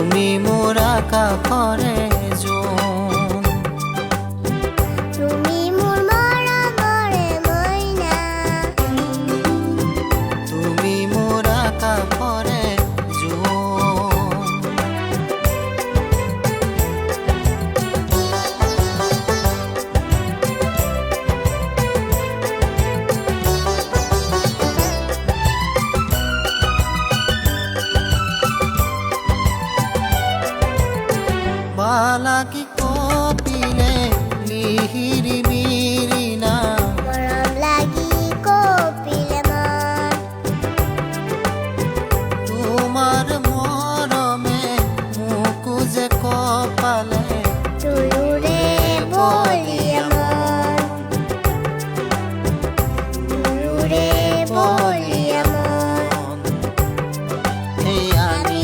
তুমি মোৰ আকাশৰে জোন, তুমি মোৰ মৰমৰে মইনা, তুমি মোৰ আকাশৰে জোন। বালাকি কপিলে মিহিৰি মিৰিনা, মৰম লাগি কপিলে মন, তোমাৰ মৰমে মোকো যে কপালে তুলুৰে বলিয়া মন, তুলুৰে বলিয়া মন। এই আমি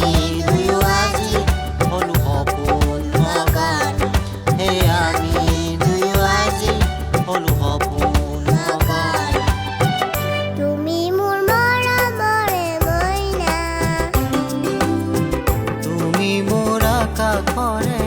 দুয়ো আজি হলো সপোন মকান, এই আমি দুয়ো আজি হলো সপোন মকান। তুমি মোৰ মৰমৰে মইনা, তুমি মোৰ আকাশৰে